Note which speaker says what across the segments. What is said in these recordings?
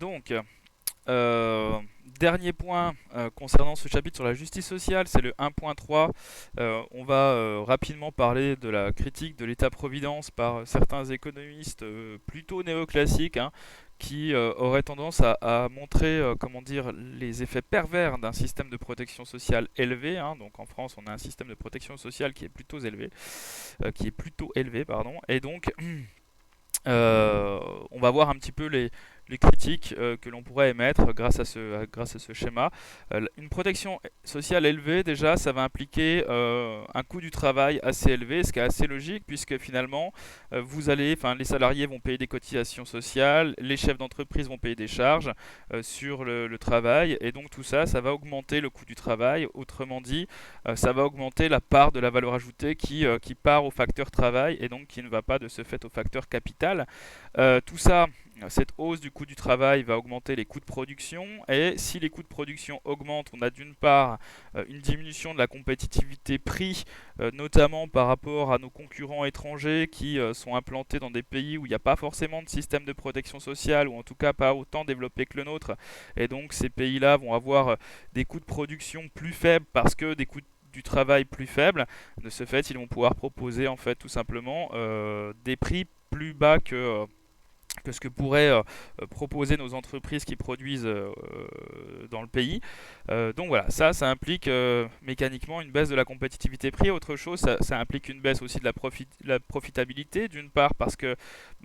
Speaker 1: Donc, dernier point concernant ce chapitre sur la justice sociale, c'est le 1.3. On va rapidement parler de la critique de l'État-providence par certains économistes plutôt néoclassiques, hein, qui auraient tendance à montrer comment dire, les effets pervers d'un système de protection sociale élevé, hein. Donc en France, on a un système de protection sociale qui est plutôt élevé, pardon, et donc on va voir un petit peu les critiques que l'on pourrait émettre grâce à ce schéma. Une protection sociale élevée, déjà, ça va impliquer un coût du travail assez élevé, ce qui est assez logique, puisque finalement, les salariés vont payer des cotisations sociales, les chefs d'entreprise vont payer des charges sur le travail, et donc tout ça, ça va augmenter le coût du travail. Autrement dit, ça va augmenter la part de la valeur ajoutée qui part au facteur travail, et donc qui ne va pas de ce fait au facteur capital. Tout ça, cette hausse du coût du travail va augmenter les coûts de production, et si les coûts de production augmentent, on a d'une part une diminution de la compétitivité prix, notamment par rapport à nos concurrents étrangers qui sont implantés dans des pays où il n'y a pas forcément de système de protection sociale, ou en tout cas pas autant développé que le nôtre, et donc ces pays-là vont avoir des coûts de production plus faibles parce que des coûts du travail plus faibles. De ce fait, ils vont pouvoir proposer en fait tout simplement des prix plus bas que ce que pourraient proposer nos entreprises qui produisent dans le pays. Donc voilà, ça implique mécaniquement une baisse de la compétitivité prix. Autre chose, ça implique une baisse aussi de la profitabilité, d'une part parce que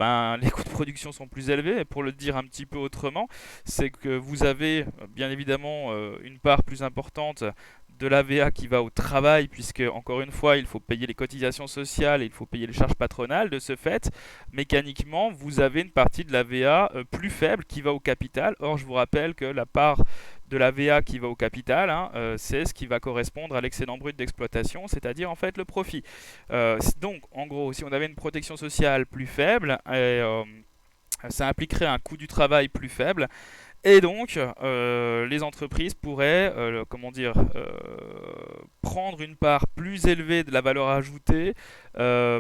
Speaker 1: les coûts de production sont plus élevés, et pour le dire un petit peu autrement, c'est que vous avez bien évidemment une part plus importante de l'AVA qui va au travail, puisque encore une fois il faut payer les cotisations sociales et il faut payer les charges patronales. De ce fait, mécaniquement, vous avez une partie de la VA plus faible qui va au capital. Or, je vous rappelle que la part de la VA qui va au capital, hein, c'est ce qui va correspondre à l'excédent brut d'exploitation, c'est-à-dire en fait le profit. Donc, en gros, si on avait une protection sociale plus faible, ça impliquerait un coût du travail plus faible, et donc, les entreprises pourraient, prendre une part plus élevée de la valeur ajoutée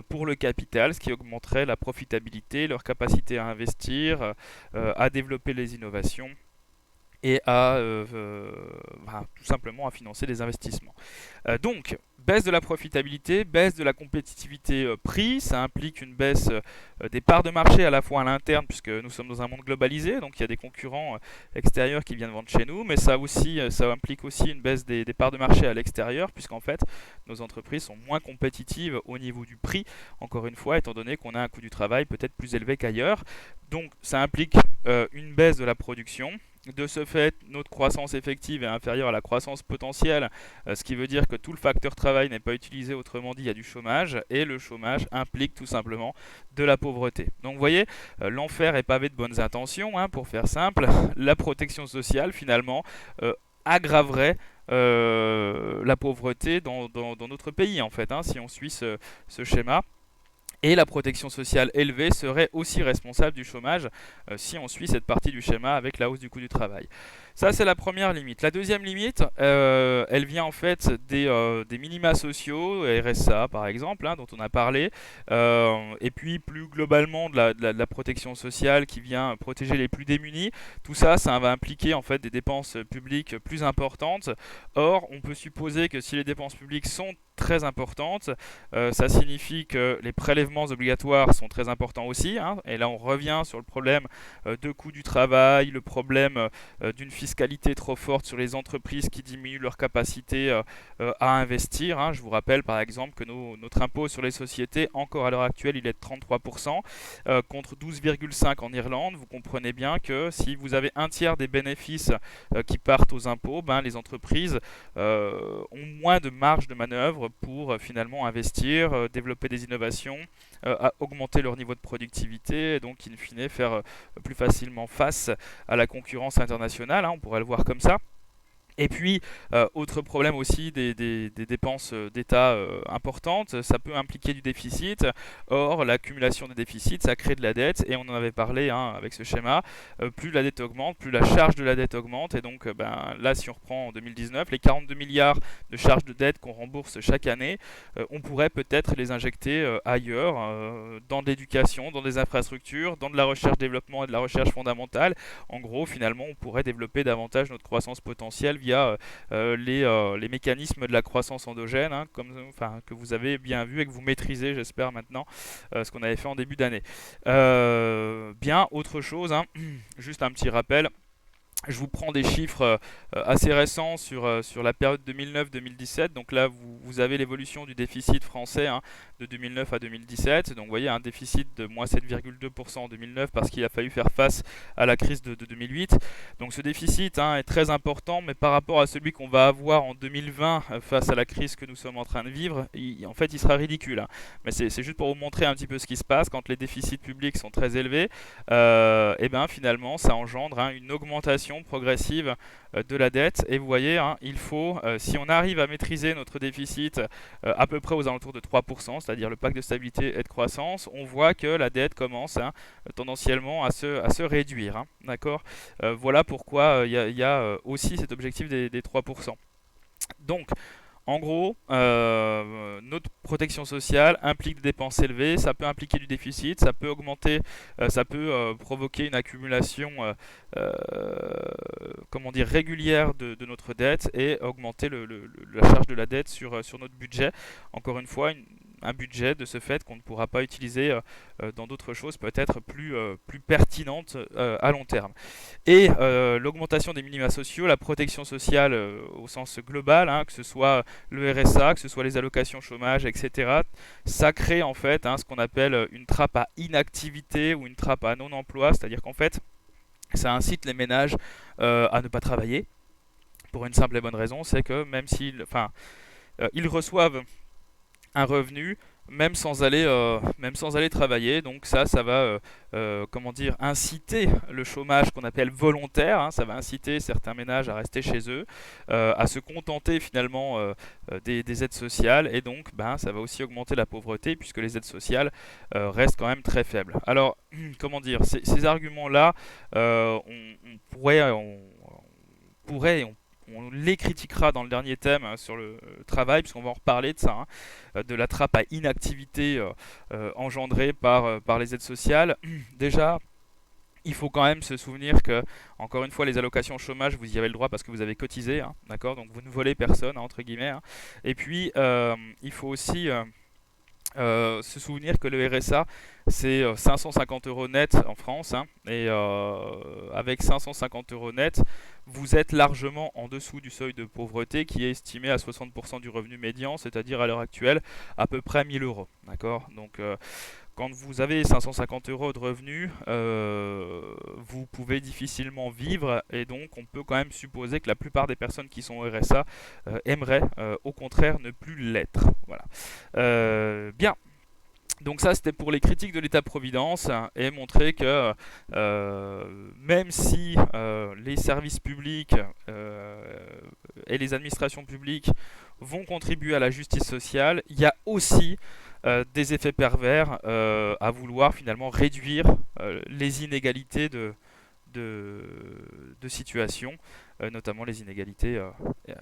Speaker 1: pour le capital, ce qui augmenterait la profitabilité, leur capacité à investir, à développer les innovations et tout simplement à financer des investissements. Donc, baisse de la profitabilité, baisse de la compétitivité prix, ça implique une baisse des parts de marché à la fois à l'interne, puisque nous sommes dans un monde globalisé, donc il y a des concurrents extérieurs qui viennent vendre chez nous, mais ça implique aussi une baisse des parts de marché à l'extérieur, puisqu'en fait nos entreprises sont moins compétitives au niveau du prix, encore une fois, étant donné qu'on a un coût du travail peut-être plus élevé qu'ailleurs. Donc ça implique une baisse de la production. De ce fait, notre croissance effective est inférieure à la croissance potentielle, ce qui veut dire que tout le facteur travail n'est pas utilisé, autrement dit, il y a du chômage, et le chômage implique tout simplement de la pauvreté. Donc vous voyez, l'enfer est pavé de bonnes intentions, hein, pour faire simple. La protection sociale, finalement, aggraverait la pauvreté dans notre pays, en fait, hein, si on suit ce schéma. Et la protection sociale élevée serait aussi responsable du chômage si on suit cette partie du schéma avec la hausse du coût du travail. Ça, c'est la première limite. La deuxième limite, elle vient en fait des minima sociaux, RSA par exemple, hein, dont on a parlé, et puis plus globalement de la protection sociale qui vient protéger les plus démunis. Tout ça, ça va impliquer en fait des dépenses publiques plus importantes. Or, on peut supposer que si les dépenses publiques sont très importantes, ça signifie que les prélèvements obligatoires sont très importants aussi, hein, et là on revient sur le problème de coût du travail, le problème d'une fiscalité trop forte sur les entreprises qui diminuent leur capacité à investir, hein. Je vous rappelle par exemple que notre impôt sur les sociétés, encore à l'heure actuelle, il est de 33%, contre 12,5% en Irlande. Vous comprenez bien que si vous avez un tiers des bénéfices qui partent aux impôts, les entreprises ont moins de marge de manœuvre pour finalement investir, développer des innovations, augmenter leur niveau de productivité, et donc in fine faire plus facilement face à la concurrence internationale, hein, on pourrait le voir comme ça. Et puis, autre problème aussi des dépenses d'État importantes, ça peut impliquer du déficit. Or, l'accumulation des déficits, ça crée de la dette, et on en avait parlé hein, avec ce schéma. Plus la dette augmente, plus la charge de la dette augmente, et donc ben, là, si on reprend en 2019, les 42 milliards de charges de dette qu'on rembourse chaque année, on pourrait peut-être les injecter ailleurs, dans de l'éducation, dans des infrastructures, dans de la recherche-développement et de la recherche fondamentale. En gros, finalement, on pourrait développer davantage notre croissance potentielle via les mécanismes de la croissance endogène, hein, enfin, que vous avez bien vu et que vous maîtrisez, j'espère maintenant, ce qu'on avait fait en début d'année. Bien, autre chose, hein, juste un petit rappel. Je vous prends des chiffres assez récents sur la période 2009-2017. Donc là, vous avez l'évolution du déficit français hein, de 2009 à 2017. Donc vous voyez un déficit de moins 7,2% en 2009 parce qu'il a fallu faire face à la crise de 2008. Donc ce déficit hein, est très important, mais par rapport à celui qu'on va avoir en 2020 face à la crise que nous sommes en train de vivre, en fait il sera ridicule. Hein. Mais c'est juste pour vous montrer un petit peu ce qui se passe quand les déficits publics sont très élevés. Et bien finalement ça engendre hein, une augmentation progressive de la dette. Et vous voyez, hein, il faut, si on arrive à maîtriser notre déficit à peu près aux alentours de 3%, c'est-à-dire le pacte de stabilité et de croissance, on voit que la dette commence hein, tendanciellement à se réduire. Hein, d'accord. Voilà pourquoi il y a aussi cet objectif des 3%. Donc, en gros, notre protection sociale implique des dépenses élevées, ça peut impliquer du déficit, ça peut augmenter, ça peut provoquer une accumulation, comment dire, régulière de notre dette et augmenter la charge de la dette sur notre budget. Encore une fois, un budget de ce fait qu'on ne pourra pas utiliser dans d'autres choses peut-être plus pertinentes à long terme. Et l'augmentation des minima sociaux, la protection sociale au sens global, hein, que ce soit le RSA, que ce soit les allocations chômage, etc., ça crée en fait hein, ce qu'on appelle une trappe à inactivité ou une trappe à non-emploi, c'est-à-dire qu'en fait, ça incite les ménages à ne pas travailler, pour une simple et bonne raison, c'est que ils reçoivent un revenu même sans aller travailler. Donc ça va comment dire, inciter le chômage qu'on appelle volontaire. Hein, ça va inciter certains ménages à rester chez eux, à se contenter finalement des aides sociales. Et donc ça va aussi augmenter la pauvreté puisque les aides sociales restent quand même très faibles. Alors comment dire, ces arguments-là, on les critiquera dans le dernier thème hein, sur le travail, puisqu'on va en reparler de ça, hein, de la trappe à inactivité engendrée par les aides sociales. Déjà, il faut quand même se souvenir que, encore une fois, les allocations au chômage, vous y avez le droit parce que vous avez cotisé, hein, d'accord. Donc vous ne volez personne, hein, entre guillemets. Hein. Et puis, il faut aussi se souvenir que le RSA, c'est 550 euros net en France, hein, et avec 550 euros net, vous êtes largement en dessous du seuil de pauvreté qui est estimé à 60% du revenu médian, c'est-à-dire à l'heure actuelle à peu près 1000 euros. D'accord. Donc quand vous avez 550 euros de revenus, vous pouvez difficilement vivre et donc on peut quand même supposer que la plupart des personnes qui sont au RSA aimeraient au contraire ne plus l'être. Voilà. Bien. Donc ça c'était pour les critiques de l'État-providence hein, et montrer que même si les services publics et les administrations publiques vont contribuer à la justice sociale, il y a aussi des effets pervers à vouloir finalement réduire les inégalités de situation, notamment les inégalités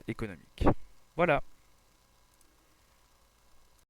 Speaker 1: économiques. Voilà.